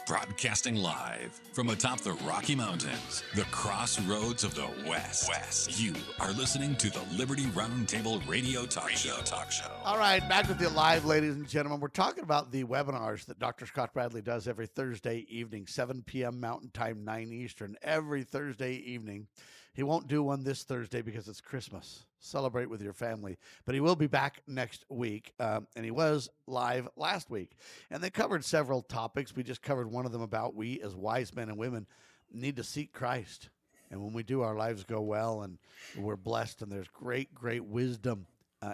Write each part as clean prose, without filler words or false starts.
Broadcasting live from atop the Rocky Mountains, the crossroads of the West. You are listening to the Liberty Roundtable Radio Talk Show. All right, back with you live, ladies and gentlemen. We're talking about the webinars that Dr. Scott Bradley does every Thursday evening, 7 p.m. Mountain Time, 9 Eastern, every Thursday evening. He won't do one this Thursday because it's Christmas. Celebrate with your family. But he will be back next week, and he was live last week. And they covered several topics. We just covered one of them about we as wise men and women need to seek Christ. And when we do, our lives go well, and we're blessed, and there's great, great wisdom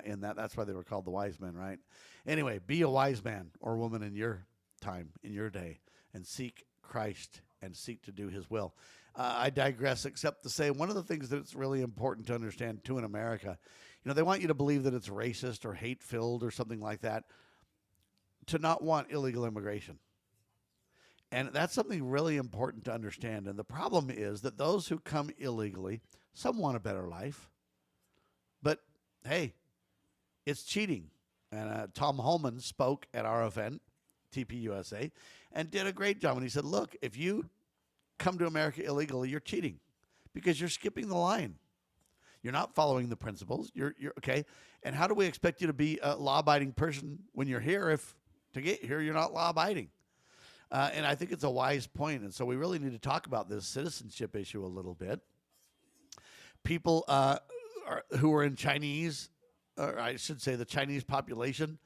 in that. That's why they were called the wise men, right? Anyway, be a wise man or woman in your time, in your day, and seek Christ and seek to do his will. I digress, except to say one of the things that's really important to understand, too, in America, they want you to believe that it's racist or hate-filled or something like that, to not want illegal immigration. And that's something really important to understand. And the problem is that those who come illegally, some want a better life. But, hey, it's cheating. And Tom Holman spoke at our event, TPUSA, and did a great job. And he said, look, if you come to America illegally, you're cheating because you're skipping the line. You're not following the principles. You're okay. And how do we expect you to be a law-abiding person when you're here if to get here you're not law-abiding? And I think it's a wise point. And so we really need to talk about this citizenship issue a little bit. People who are in Chinese, or I should say the Chinese population,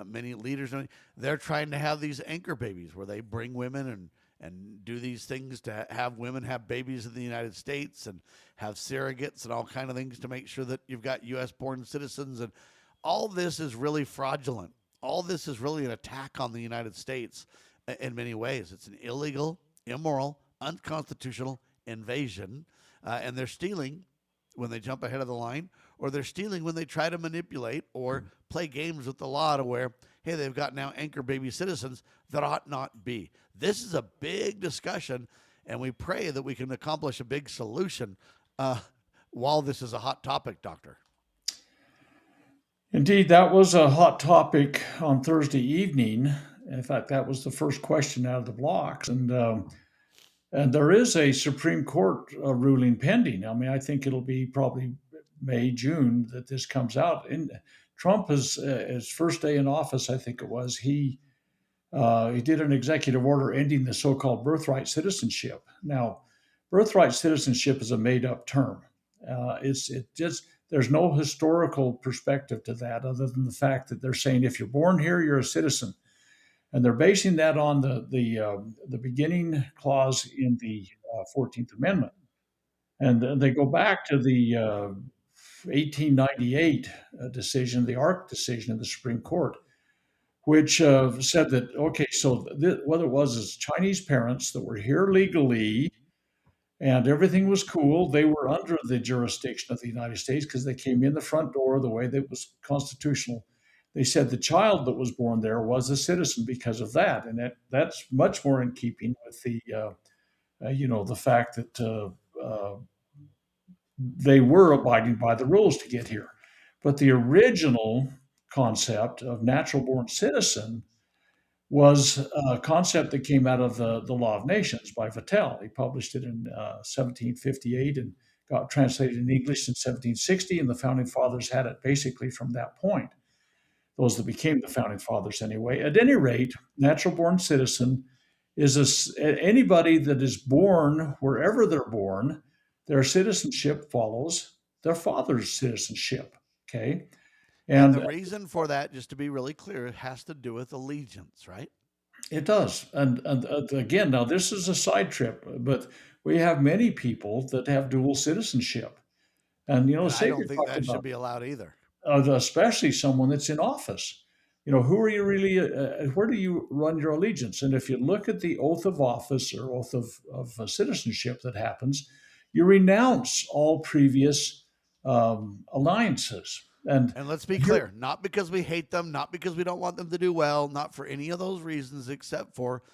many leaders, they're trying to have these anchor babies where they bring women and do these things to have women have babies in the United States and have surrogates and all kind of things to make sure that you've got U.S.-born citizens. And all this is really fraudulent. All this is really an attack on the United States in many ways. It's an illegal, immoral, unconstitutional invasion, and they're stealing when they jump ahead of the line, or they're stealing when they try to manipulate or play games with the law to where, hey, they've got now anchor baby citizens that ought not be. This is a big discussion, and we pray that we can accomplish a big solution while this is a hot topic, Doctor. Indeed, that was a hot topic on Thursday evening. In fact, that was the first question out of the blocks. And there is a Supreme Court ruling pending. I mean, I think it'll be probably May, June that this comes out. And Trump is his first day in office, I think it was, he did an executive order ending the so-called birthright citizenship. Now, birthright citizenship is a made-up term. There's no historical perspective to that other than the fact that they're saying if you're born here, you're a citizen. And they're basing that on the beginning clause in the 14th Amendment. And they go back to the 1898 decision, the ARC decision of the Supreme Court, which said that, okay, so what it was is Chinese parents that were here legally and everything was cool. They were under the jurisdiction of the United States because they came in the front door the way that was constitutional. They said the child that was born there was a citizen because of that. And that's much more in keeping with the fact that they were abiding by the rules to get here. But the original concept of natural born citizen was a concept that came out of the Law of Nations by Vattel. He published it in 1758 and got translated in English in 1760, and the Founding Fathers had it basically from that point, those that became the Founding Fathers anyway. At any rate, natural born citizen is anybody that is born wherever they're born, their citizenship follows their father's citizenship, okay? And the reason for that, just to be really clear, it has to do with allegiance, right? It does. And again, now this is a side trip, but we have many people that have dual citizenship. And, I don't think that should be allowed either. Especially someone that's in office. Who are you really, where do you run your allegiance? And if you look at the oath of office or oath of citizenship that happens, you renounce all previous alliances. And let's be clear, not because we hate them, not because we don't want them to do well, not for any of those reasons, except for,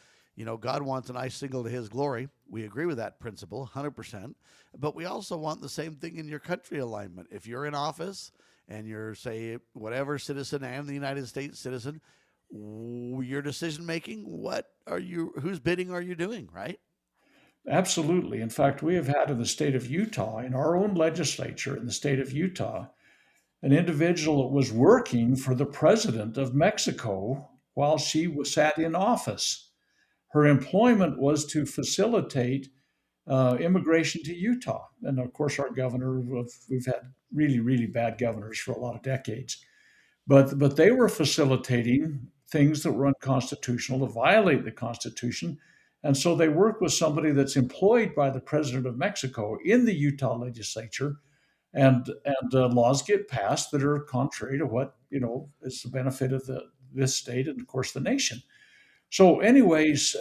God wants an eye single to his glory. We agree with that principle, 100%. But we also want the same thing in your country alignment. If you're in office and you're, say, whatever citizen and the United States citizen, your decision making. Whose bidding are you doing, right? Absolutely. In fact, we have had in the state of Utah, in our own legislature in the state of Utah, an individual that was working for the president of Mexico while she was sat in office. Her employment was to facilitate immigration to Utah. And of course, our governor, we've had really, really bad governors for a lot of decades. But they were facilitating things that were unconstitutional to violate the Constitution. And so they work with somebody that's employed by the president of Mexico in the Utah legislature, and laws get passed that are contrary to what is the benefit of this state and of course the nation. So, anyways,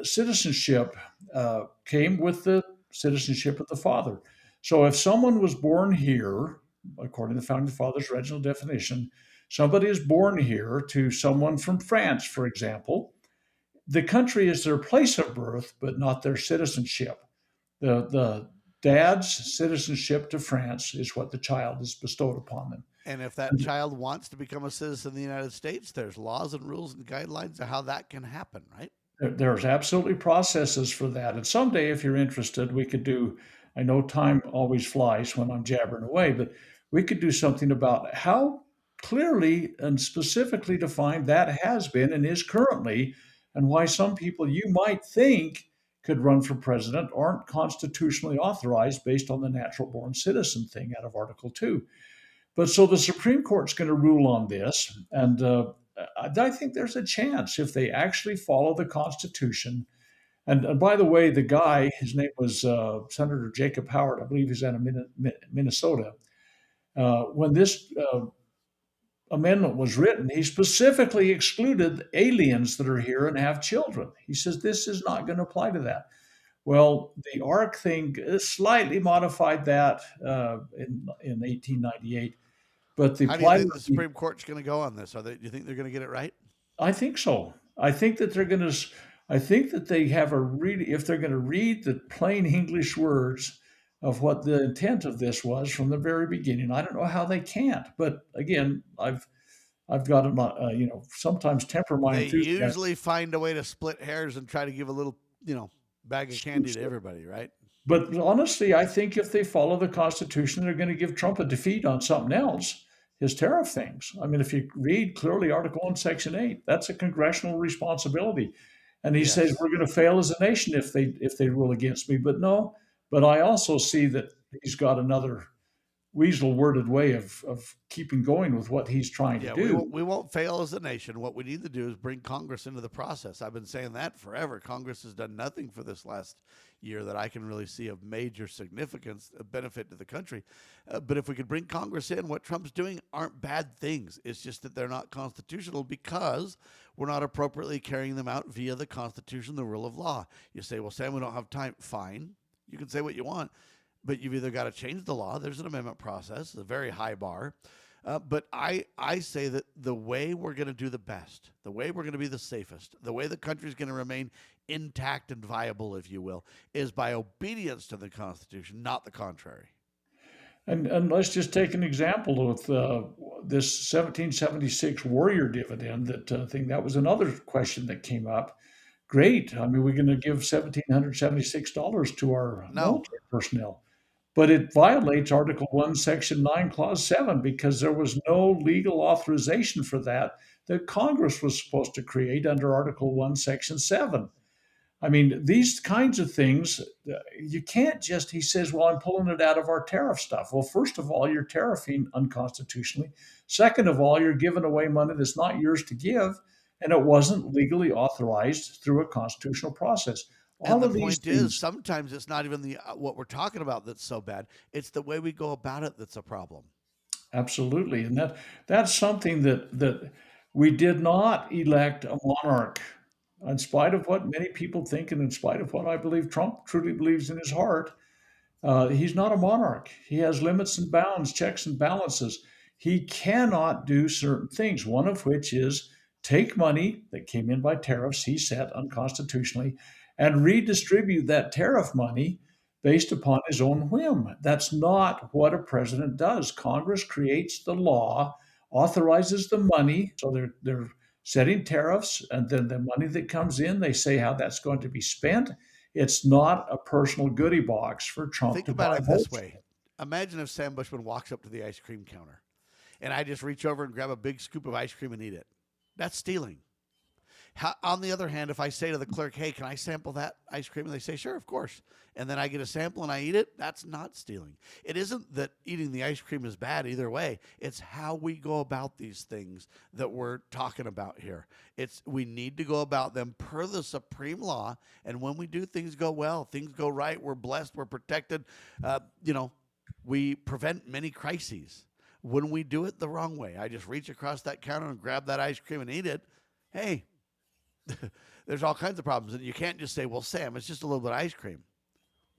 citizenship came with the citizenship of the father. So, if someone was born here, according to the founding fathers' original definition, somebody is born here to someone from France, for example, the country is their place of birth, but not their citizenship. The dad's citizenship to France is what the child is bestowed upon them. And if that child wants to become a citizen of the United States, there's laws and rules and guidelines of how that can happen, right? There's absolutely processes for that. And someday, if you're interested, we could do, I know time always flies when I'm jabbering away, but we could do something about how clearly and specifically defined that has been and is currently, and why some people you might think could run for president aren't constitutionally authorized based on the natural born citizen thing out of Article 2. But so the Supreme Court's going to rule on this, and I think there's a chance if they actually follow the Constitution. And by the way, the guy, his name was Senator Jacob Howard, I believe he's out of Minnesota. When this amendment was written, he specifically excluded aliens that are here and have children. He says this is not going to apply to that. Well, the ARC thing slightly modified that in 1898. But How do you think the Supreme Court's going to go on this? Do you think they're going to get it right? I think so. I think that they're going to. I think that they have a really. If they're going to read the plain English words of what the intent of this was from the very beginning, I don't know how they can't. But again, I've got to sometimes temper my enthusiasm. They usually find a way to split hairs and try to give a little bag of candy to everybody, right? But honestly, I think if they follow the Constitution, they're going to give Trump a defeat on something else. His tariff things. I mean, if you read clearly Article 1, Section 8, that's a congressional responsibility. And he says we're going to fail as a nation if they rule against me. But no, but I also see that he's got another weasel worded way of keeping going with what he's trying to do. We won't fail as a nation. What we need to do is bring Congress into the process. I've been saying that forever. Congress has done nothing for this last year that I can really see of major significance, a benefit to the country. But if we could bring Congress in, what Trump's doing aren't bad things. It's just that they're not constitutional because we're not appropriately carrying them out via the Constitution, the rule of law. You say, well, Sam, we don't have time. Fine. You can say what you want. But you've either got to change the law. There's an amendment process, a very high bar. But I say that the way we're going to do the best, the way we're going to be the safest, the way the country's going to remain intact and viable, if you will, is by obedience to the Constitution, not the contrary. And let's just take an example with this 1776 warrior dividend thing. That was another question that came up. Great. I mean, we're going to give $1,776 to our military personnel. But it violates Article 1, Section 9, Clause 7, because there was no legal authorization for that Congress was supposed to create under Article 1, Section 7. I mean, these kinds of things, you can't just, he says, well, I'm pulling it out of our tariff stuff. Well, first of all, you're tariffing unconstitutionally. Second of all, you're giving away money that's not yours to give, and it wasn't legally authorized through a constitutional process. And the point is, sometimes it's not even what we're talking about that's so bad. It's the way we go about it that's a problem. Absolutely. And that's something that we did not elect a monarch, in spite of what many people think and in spite of what I believe Trump truly believes in his heart. He's not a monarch. He has limits and bounds, checks and balances. He cannot do certain things, one of which is take money that came in by tariffs he set unconstitutionally and redistribute that tariff money based upon his own whim. That's not what a president does. Congress creates the law, authorizes the money, so they're setting tariffs, and then the money that comes in, they say how that's going to be spent. It's not a personal goodie box for Trump Think to about buy it this votes. way. Imagine if Sam Bushman walks up to the ice cream counter and I just reach over and grab a big scoop of ice cream and eat it. That's stealing. On the other hand, if I say to the clerk, hey, can I sample that ice cream? And they say, sure, of course. And then I get a sample and I eat it. That's not stealing. It isn't that eating the ice cream is bad either way. It's how we go about these things that we're talking about here. We need to go about them per the supreme law. And when we do, things go well, things go right. We're blessed. We're protected. We prevent many crises. When we do it the wrong way, I just reach across that counter and grab that ice cream and eat it. Hey, there's all kinds of problems. And you can't just say, well, Sam, it's just a little bit of ice cream.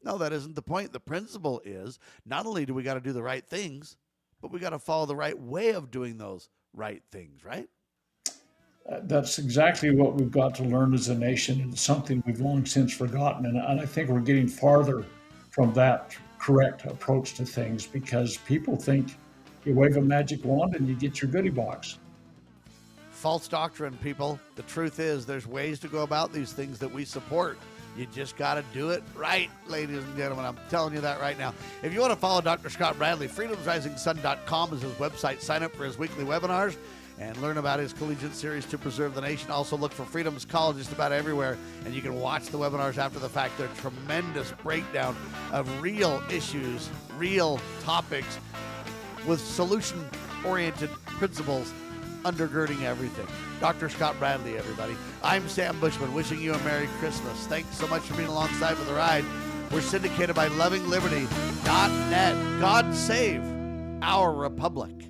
No, that isn't the point. The principle is not only do we got to do the right things, but we got to follow the right way of doing those right things, right? That's exactly what we've got to learn as a nation, and it's something we've long since forgotten. And I think we're getting farther from that correct approach to things because people think you wave a magic wand and you get your goodie box. False doctrine, people. The truth is there's ways to go about these things that we support. You just got to do it right, ladies and gentlemen. I'm telling you that right now. If you want to follow Dr. Scott Bradley, freedomsrisingsun.com is his website. Sign up for his weekly webinars and learn about his collegiate series to preserve the nation. Also look for Freedom's Call just about everywhere, and you can watch the webinars after the fact. They're a tremendous breakdown of real issues, real topics with solution-oriented principles undergirding everything. Dr. Scott Bradley, everybody. I'm Sam Bushman, wishing you a Merry Christmas. Thanks so much for being alongside for the ride. We're syndicated by lovingliberty.net. God save our republic.